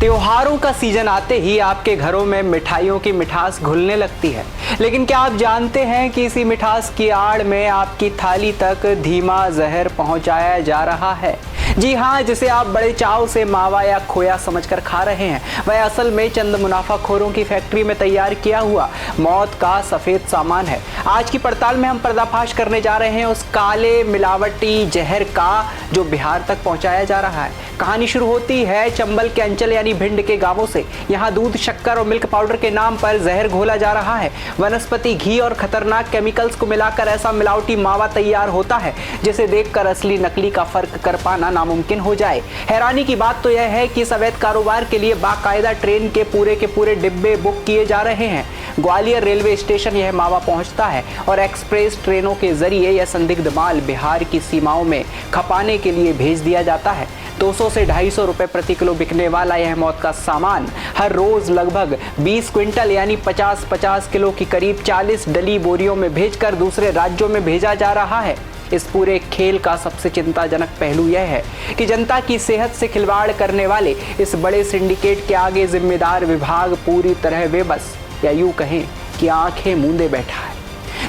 त्योहारों का सीजन आते ही आपके घरों में मिठाइयों की मिठास घुलने लगती है, लेकिन क्या आप जानते हैं कि इसी मिठास की आड़ में आपकी थाली तक धीमा जहर पहुंचाया जा रहा है। जी हाँ, जिसे आप बड़े चाव से मावा या खोया समझकर खा रहे हैं, वह असल में चंद मुनाफाखोरों की फैक्ट्री में तैयार किया हुआ मौत का सफेद सामान है। आज की पड़ताल में हम पर्दाफाश करने जा रहे हैं उस काले मिलावटी जहर का जो बिहार तक पहुंचाया जा रहा है। कहानी शुरू होती है चंबल के अंचल यानी भिंड के गांवों से। यहाँ दूध, शक्कर और मिल्क पाउडर के नाम पर जहर घोला जा रहा है। वनस्पति घी और खतरनाक केमिकल्स को मिलाकर ऐसा मिलावटी मावा तैयार होता है जिसे देखकर असली नकली का फर्क कर पाना नामुमकिन हो जाए। हैरानी की बात तो यह है कि इस अवैध कारोबार के लिए बाकायदा ट्रेन के पूरे डिब्बे बुक किए जा रहे हैं। ग्वालियर रेलवे स्टेशन यह मावा पहुंचता है और एक्सप्रेस ट्रेनों के जरिए यह संदिग्ध माल बिहार की सीमाओं में खपाने के लिए भेज दिया जाता है। 200 से 250 रुपए प्रति किलो बिकने वाला यह मौत का सामान हर रोज लगभग 20 क्विंटल यानी 50-50 किलो की करीब 40 डली बोरियों में भेजकर दूसरे राज्यों में भेजा जा रहा है। इस पूरे खेल का सबसे चिंताजनक पहलू यह है कि जनता की सेहत से खिलवाड़ करने वाले इस बड़े सिंडिकेट के आगे जिम्मेदार विभाग पूरी तरह बेबस या यूं कहें कि आंखें मूंदे बैठा है।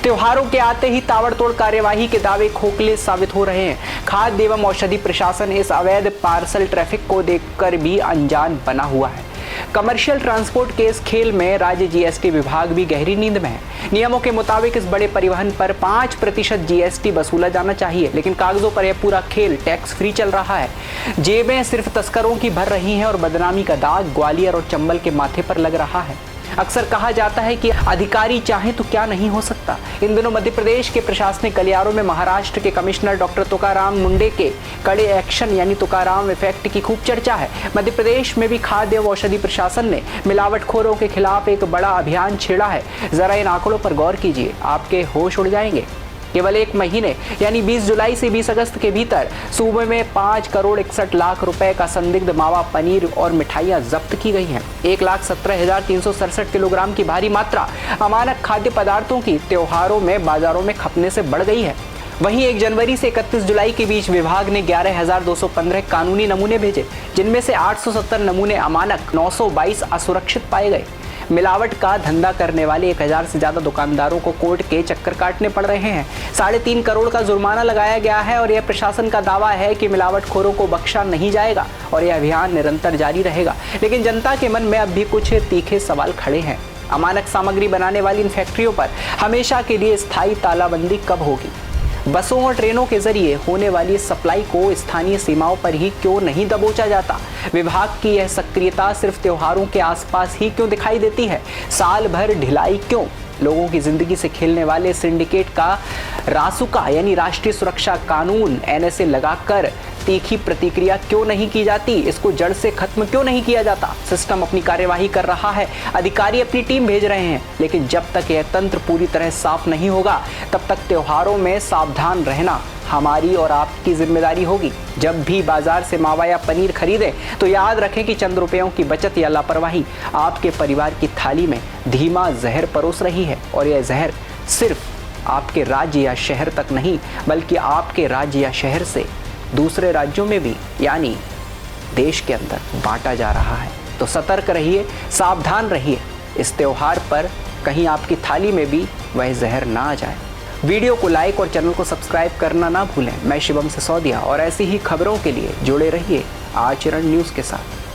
त्योहारों के आते ही ताबड़तोड़ कार्यवाही के दावे खोखले साबित हो रहे हैं। खाद्य एवं औषधि प्रशासन इस अवैध पार्सल ट्रैफिक को देखकर भी अनजान बना हुआ है। कमर्शियल ट्रांसपोर्ट के इस खेल में राज्य जीएसटी विभाग भी गहरी नींद में है। नियमों के मुताबिक इस बड़े परिवहन पर 5% जीएसटी वसूला जाना चाहिए, लेकिन कागजों पर यह पूरा खेल टैक्स फ्री चल रहा है। जेबें सिर्फ तस्करों की भर रही हैं और बदनामी का दाग ग्वालियर और चंबल के माथे पर लग रहा है। अक्सर कहा जाता है कि अधिकारी चाहे तो क्या नहीं हो सकता। इन दिनों मध्य प्रदेश के प्रशासनिक गलियारों में महाराष्ट्र के कमिश्नर डॉक्टर तुकाराम मुंडे के कड़े एक्शन यानी तुकाराम इफेक्ट की खूब चर्चा है। मध्य प्रदेश में भी खाद्य व औषधि प्रशासन ने मिलावटखोरों के खिलाफ एक बड़ा अभियान छेड़ा है। जरा इन आंकड़ों पर गौर कीजिए, आपके होश उड़ जाएंगे। केवल एक महीने यानी 20 जुलाई से 20 अगस्त के भीतर सूबे में 5 करोड़ 61 लाख रुपए का संदिग्ध मावा, पनीर और मिठाइयां जब्त की गई हैं। 1,17,367 किलोग्राम की भारी मात्रा अमानक खाद्य पदार्थों की त्योहारों में बाजारों में खपने से बढ़ गई है। वहीं 1 जनवरी से 31 जुलाई के बीच विभाग ने 11,215 कानूनी नमूने भेजे, जिनमें से 870 नमूने अमानक, 922 असुरक्षित पाए गए। मिलावट का धंधा करने वाले 1000 से ज्यादा दुकानदारों को कोर्ट के चक्कर काटने पड़ रहे हैं। 3.5 करोड़ का जुर्माना लगाया गया है और यह प्रशासन का दावा है कि मिलावटखोरों को बख्शा नहीं जाएगा और यह अभियान निरंतर जारी रहेगा। लेकिन जनता के मन में अब भी कुछ तीखे सवाल खड़े हैं। अमानक सामग्री बनाने वाली इन फैक्ट्रियों पर हमेशा के लिए स्थायी तालाबंदी कब होगी? बसों और ट्रेनों के जरिए होने वाली सप्लाई को स्थानीय सीमाओं पर ही क्यों नहीं दबोचा जाता? विभाग की यह सक्रियता सिर्फ त्योहारों के आसपास ही क्यों दिखाई देती है? साल भर ढिलाई क्यों? लोगों की जिंदगी से खेलने वाले सिंडिकेट का रासुका यानी राष्ट्रीय सुरक्षा कानून एनएसए लगाकर तीखी प्रतिक्रिया क्यों नहीं की जाती? इसको जड़ से खत्म क्यों नहीं किया जाता? सिस्टम अपनी कार्यवाही कर रहा है, अधिकारी अपनी टीम भेज रहे हैं, लेकिन जब तक यह तंत्र पूरी तरह साफ नहीं होगा तब तक त्योहारों में सावधान रहना हमारी और आपकी जिम्मेदारी होगी। जब भी बाजार से मावा या पनीर खरीदें तो याद रखें कि चंद रुपयों की बचत या लापरवाही आपके परिवार की थाली में धीमा जहर परोस रही है और यह जहर सिर्फ आपके राज्य या शहर तक नहीं बल्कि आपके राज्य या शहर से दूसरे राज्यों में भी यानी देश के अंदर बांटा जा रहा है। तो सतर्क रहिए, सावधान रहिए। इस त्योहार पर कहीं आपकी थाली में भी वह जहर ना आ जाए। वीडियो को लाइक और चैनल को सब्सक्राइब करना ना भूलें। मैं शिवम सिसोदिया और ऐसी ही खबरों के लिए जुड़े रहिए आचरण न्यूज़ के साथ।